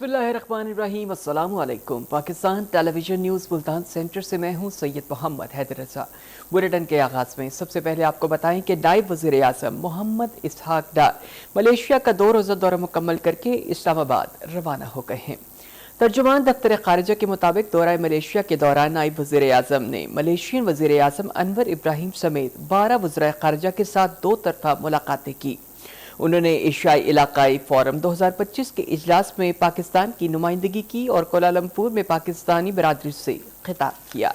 बिस्मिल्लाहिर्रहमानिर्रहीम। अस्सलामु अलैकुम। Pakistan television news Multan centre से मैं हूं सैयद मोहम्मद हैदर रजा। बुलेटिन के आगाज़ में सबसे पहले आपको बताएं कि नायब वज़ीर आज़म मोहम्मद इसहाक डार मलेशिया का 2 रोज़ा दौरा मुकम्मल करके इस्लामाबाद रवाना हो गए हैं। तर्जुमान दफ्तर खारिजा के मुताबिक दौरा मलेशिया के दौरान नायब वज़ीर आज़म ने मलेशियन वज़ीर आज़म अनवर इब्राहिम समेत 12 वज़राए खारिजा के साथ 2 तरफ़ा मुलाकातें की। उन्होंने एशियाई इलाकाई फोरम 2025 के इजलास में पाकिस्तान की नुमाइंदगी की और कोलालमपुर में पाकिस्तानी बरादरी से खिताब किया।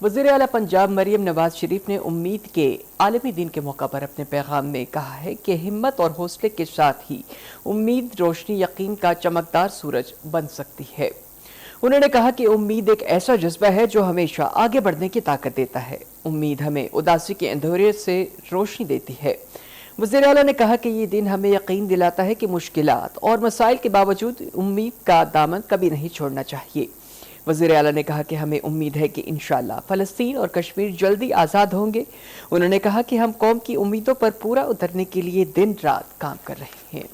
वज़ीर आला पंजाब मरियम नवाज शरीफ ने उम्मीद के आलमी दिन के मौका पर अपने पैगाम में कहा है कि हिम्मत और हौसले के साथ ही उम्मीद, रोशनी, यकीन का चमकदार सूरज बन सकती है। उन्होंने कहा कि उम्मीद एक ऐसा जज्बा है जो हमेशा आगे बढ़ने की ताकत देता है। उम्मीद हमें उदासी के अंधेरे से रोशनी देती है। वज़ीर आला ने कहा कि ये दिन हमें यकीन दिलाता है कि मुश्किलात और मसाइल के बावजूद उम्मीद का दामन कभी नहीं छोड़ना चाहिए। वज़ीर आला ने कहा कि हमें उम्मीद है कि इंशाअल्लाह फ़लस्तीन और कश्मीर जल्दी आज़ाद होंगे। उन्होंने कहा कि हम कौम की उम्मीदों पर पूरा उतरने के लिए दिन रात काम कर रहे हैं।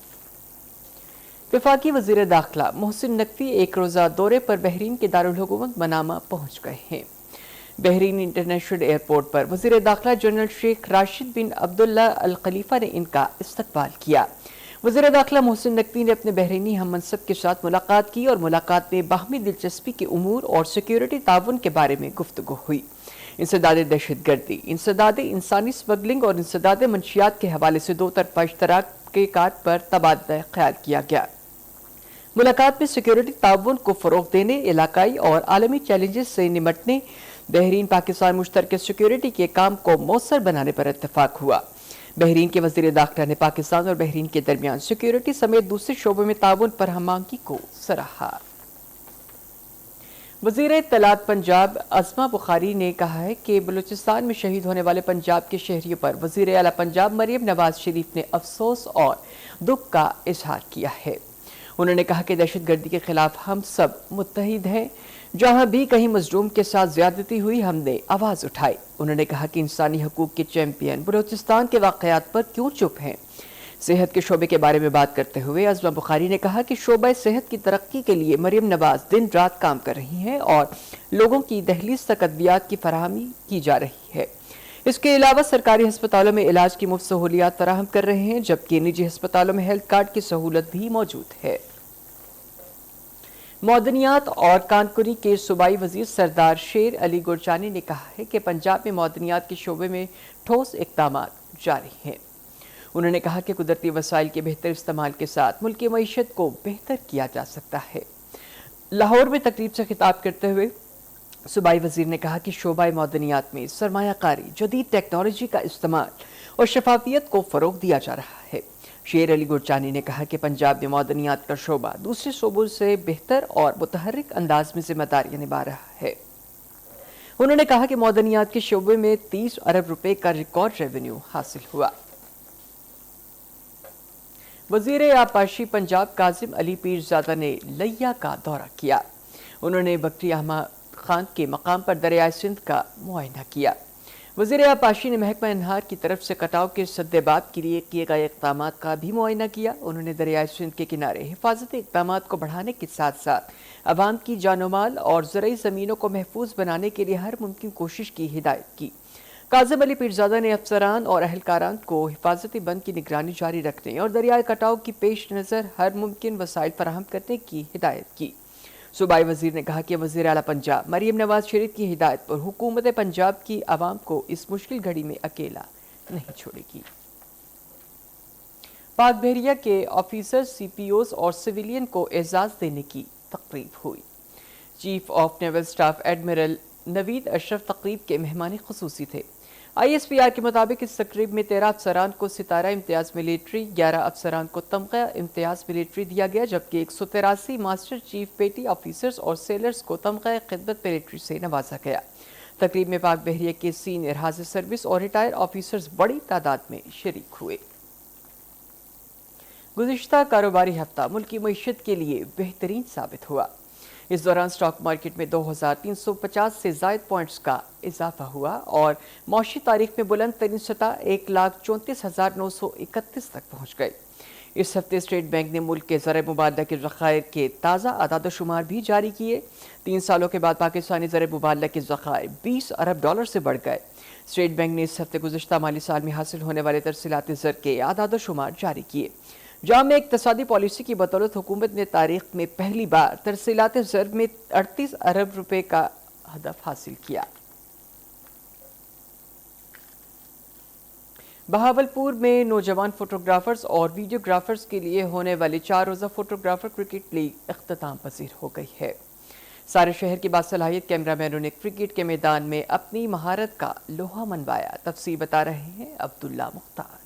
वफाकी वज़ीर दाखिला मोहसिन नकवी 1 रोज़ा दौरे पर बहरीन के दारुल हुकूमत मनामा पहुँच गए हैं। बहरीन इंटरनेशनल एयरपोर्ट पर वज़ीर दाखिला जनरल शेख राशिद बिन अब्दुल्ला अल खलीफा ने इनका इस्तकबाल किया। वज़ीर दाखिला मोहसिन नकवी ने अपने बहरीनी हम मनसब के साथ मुलाकात की और मुलाकात में बाहमी दिलचस्पी के उमूर और सिक्योरिटी ताउन के बारे में गुफ्तगू हुई। इंसदाद दहशतगर्दी, इंसदाद इंसानी स्मगलिंग और इंसदाद मंशियात के हवाले से 2 तरफ़ा इश्तराक के कार पर तबादला ख्याल किया गया। मुलाकात में सिक्योरिटी ताउन को फ़रोग़ देने, इलाकाई और आलमी चैलेंजेस से निमटने, बहरीन पाकिस्तान मुश्तरके सिक्योरिटी के काम को मौसर बनाने पर इत्तफाक हुआ। बहरीन के वज़ीर दाखिला ने पाकिस्तान और बहरीन के दरमियान सिक्योरिटी समेत दूसरे शोबों में ताउन पर हमआहंगी को सराहा। वज़ीर इत्तलात पंजाब अज़मा बुखारी ने कहा है कि बलूचिस्तान में शहीद होने वाले पंजाब के शहरियों पर वज़ीर आला पंजाब मरियम नवाज शरीफ ने अफसोस और दुख का इजहार किया है। उन्होंने कहा कि दहशतगर्दी के खिलाफ हम सब मुत्तहिद हैं। जहां भी कहीं मजलूम के साथ ज्यादती हुई हमने आवाज उठाई। उन्होंने कहा कि इंसानी हकूक के चैंपियन बलूचिस्तान के वाकयात पर क्यों चुप हैं। सेहत के शोबे के बारे में बात करते हुए अज़मा बुखारी ने कहा कि शोबा सेहत की तरक्की के लिए मरियम नवाज दिन रात काम कर रही हैं और लोगों की दहलीज तक अद्वियात की फराहमी की जा रही है। इसके अलावा सरकारी अस्पतालों में इलाज की मुफ्त सहूलियात फराहम कर रहे हैं, जबकि निजी अस्पतालों में हेल्थ कार्ड की सहूलत भी मौजूद है। मौदनियात और कानकुनी के सूबाई वजीर सरदार शेर अली गुरजानी ने कहा है कि पंजाब में मौदनियात के शोबे में ठोस इक़दामात जारी हैं। उन्होंने कहा कि कुदरती वसाइल के बेहतर इस्तेमाल के साथ मुल्क की मईशत को बेहतर किया जा सकता है। लाहौर में तकरीब से खिताब करते हुए सूबाई वजीर ने कहा कि शोबा मौदनियात में सरमायाकारी, जदीद टेक्नोलॉजी का इस्तेमाल और शफाफियत को फ़रोग़ दिया जा रहा है। शेर अली गुरजानी ने कहा कि पंजाब में मौदनियात का शोबा दूसरे शोबों से बेहतर और मुतहर्रिक अंदाज में जिम्मेदारियां निभा रहा है। उन्होंने कहा कि मौदनियात के शोबे में 30 अरब रुपए का रिकॉर्ड रेवेन्यू हासिल हुआ। वजीर आपाशी पंजाब काजिम अली पीरजादा ने लिया का दौरा किया। उन्होंने बकरी अहमद खान के मकाम पर दरियाए सिंध का मुआयना किया। वज़ीर आपाशी ने महकमा अनहार की तरफ से कटाव के सद्देबाब के लिए किए गए इक़दामात का भी मुआयना किया। उन्होंने दरियाए सिंध के किनारे हिफाजती इक़दामात को बढ़ाने के साथ साथ अवाम की जानो माल और ज़रई ज़मीनों को महफूज बनाने के लिए हर मुमकिन कोशिश की हिदायत की। काज़िम अली पीरजादा ने अफसरान और अहलकारान को हिफाजती बंद की निगरानी जारी रखने और दरियाए कटाव की पेश नज़र हर मुमकिन वसाइल फराहम करने की हिदायत की। सूबाई वजीर ने कहा कि वज़ीर आला पंजाब मरियम नवाज शरीफ की हिदायत पर हुकूमत पंजाब की आवाम को इस मुश्किल घड़ी में अकेला नहीं छोड़ेगी। पाक बहरिया के ऑफिसर, CPOs और सिविलियन को एजाज देने की तकरीब हुई। Chief of naval staff admiral Naveed Ashraf तकरीब के मेहमान खुसूसी थे। ISPR के मुताबिक इस तकरीब में 13 अफसरान को सितारा इम्तियाज मिलिट्री, 11 अफसरान को तमगा इम्तियाज मिलिट्री दिया गया, जबकि 183 मास्टर चीफ पेटी ऑफिसर्स और सेलर्स को तमगा खिदमत मिलिट्री से नवाजा गया। तकरीब में पाक बहरिया के सीनियर हाजिर सर्विस और रिटायर ऑफिसर्स बड़ी तादाद में शरीक हुए। गुज़िश्ता कारोबारी हफ्ता मुल्क की मईशत के लिए बेहतरीन साबित हुआ। इस दौरान स्टॉक मार्केट में 2350 से ज़ायद पॉइंट्स का इजाफा हुआ और मौशी तारीख में बुलंद तरीन सतह 1,34,931 तक पहुँच गई। اس ہفتے اسٹیٹ بینک نے ملک کے زر مبادلہ کے ذخائر کے تازہ اعداد و شمار بھی جاری کیے۔ 3 سالوں کے بعد پاکستانی زر مبادلہ کے ذخائر $20 ارب سے بڑھ گئے۔ اسٹیٹ بینک نے اس ہفتے گزشتہ مالی سال میں حاصل ہونے والے ترسیلات زر کے اعداد و شمار جاری کیے۔ جامع اقتصادی پالیسی کی بدولت حکومت نے تاریخ میں پہلی بار ترسیلات زر میں 38 ارب روپے کا ہدف حاصل کیا۔ بہاولپور میں نوجوان فوٹوگرافرز اور ویڈیوگرافرز کے لیے ہونے والی 4 روزہ فوٹوگرافر کرکٹ لیگ اختتام پذیر ہو گئی ہے۔ سارے شہر کی باصلاحیت کیمرہ مینوں نے کرکٹ کے میدان میں اپنی مہارت کا لوہا منوایا۔ تفصیل بتا رہے ہیں عبداللہ مختار۔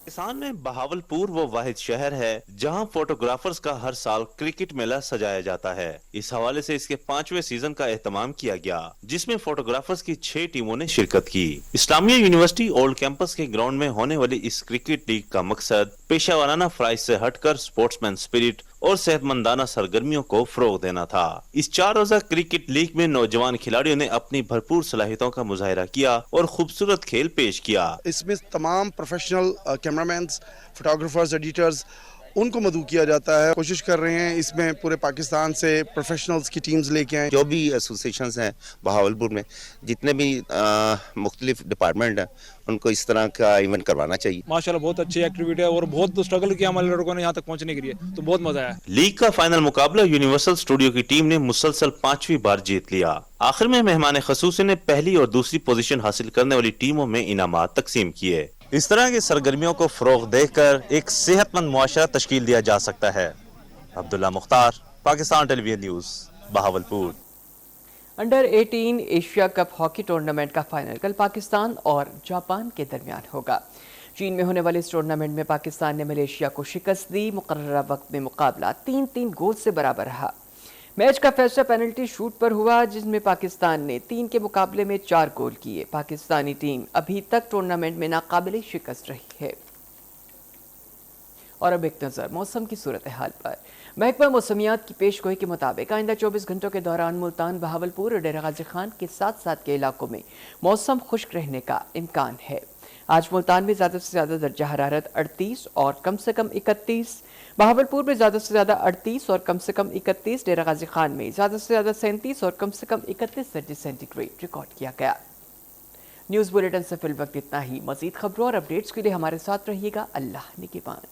پاکستان میں بہاولپور وہ واحد شہر ہے جہاں فوٹوگرافرز کا ہر سال کرکٹ میلہ سجایا جاتا ہے۔ اس حوالے سے اس کے 5ویں سیزن کا اہتمام کیا گیا، جس میں فوٹوگرافرز کی 6 ٹیموں نے شرکت کی۔ اسلامیہ یونیورسٹی اولڈ کیمپس کے گراؤنڈ میں ہونے والی اس کرکٹ لیگ کا مقصد پیشہ ورانہ فرائض سے ہٹ کر سپورٹس مین اسپرٹ اور صحت مندانہ سرگرمیوں کو فروغ دینا تھا۔ اس 4 روزہ کرکٹ لیگ میں نوجوان کھلاڑیوں نے اپنی بھرپور صلاحیتوں کا مظاہرہ کیا اور خوبصورت کھیل پیش کیا۔ اس میں تمام پروفیشنل کیمرامینز، فوٹوگرافرز، ایڈیٹرز ان کو مدعو کیا جاتا ہے۔ کوشش کر رہے ہیں اس میں پورے پاکستان سے پروفیشنلز کی ٹیمز لے کے آئیں۔ جو بھی ایسوسیشنز ہیں بہاولپور میں، جتنے بھی مختلف ڈپارٹمنٹ ہیں، ان کو اس طرح کا ایونٹ کروانا چاہیے۔ ماشاءاللہ بہت اچھی ایکٹیویٹی ہے اور بہت اسٹرگل کیا ہمارے لڑکوں نے یہاں تک پہنچنے کے لیے، تو بہت مزہ آیا۔ لیگ کا فائنل مقابلہ یونیورسل اسٹوڈیو کی ٹیم نے مسلسل 5ویں بار جیت لیا۔ آخر میں مہمان خصوصی نے پہلی اور دوسری پوزیشن حاصل کرنے والی ٹیموں میں انعامات تقسیم کیے۔ اس طرح کی سرگرمیوں کو فروغ دے کر ایک صحت مند معاشرہ تشکیل دیا جا سکتا ہے۔ Abdullah Mukhtar, Pakistan television news, Bahawalpur. Under 18 Asia Cup hockey tournament کا فائنل کل پاکستان اور جاپان کے درمیان ہوگا۔ چین میں ہونے والے اس ٹورنامنٹ میں پاکستان نے ملیشیا کو شکست دی۔ مقررہ وقت میں مقابلہ 3-3 گول سے برابر رہا۔ میچ کا فیصلہ پینلٹی شوٹ پر ہوا، جس میں پاکستان نے 3 کے مقابلے میں 4 گول کیے۔ پاکستانی ٹیم ابھی تک ٹورنامنٹ میں ناقابل شکست رہی ہے۔ اور اب ایک نظر موسم کی صورتحال پر۔ محکمہ موسمیات کی پیش گوئی کے مطابق آئندہ 24 گھنٹوں کے دوران ملتان، بہاولپور اور ڈیرہ غازی خان کے ساتھ کے علاقوں میں موسم خشک رہنے کا امکان ہے۔ آج ملتان میں زیادہ سے زیادہ درجہ حرارت 38 اور کم سے کم 31، بہاولپور میں زیادہ سے زیادہ 38 اور کم سے کم 31، ڈیرہ غازی خان میں زیادہ سے زیادہ 37 اور کم سے کم 31 درجہ سینٹی گریڈ ریکارڈ کیا گیا۔ نیوز بلیٹن سے فی الوقت اتنا ہی۔ مزید خبروں اور اپڈیٹس کے لیے ہمارے ساتھ رہیے گا۔ اللہ نگہبان۔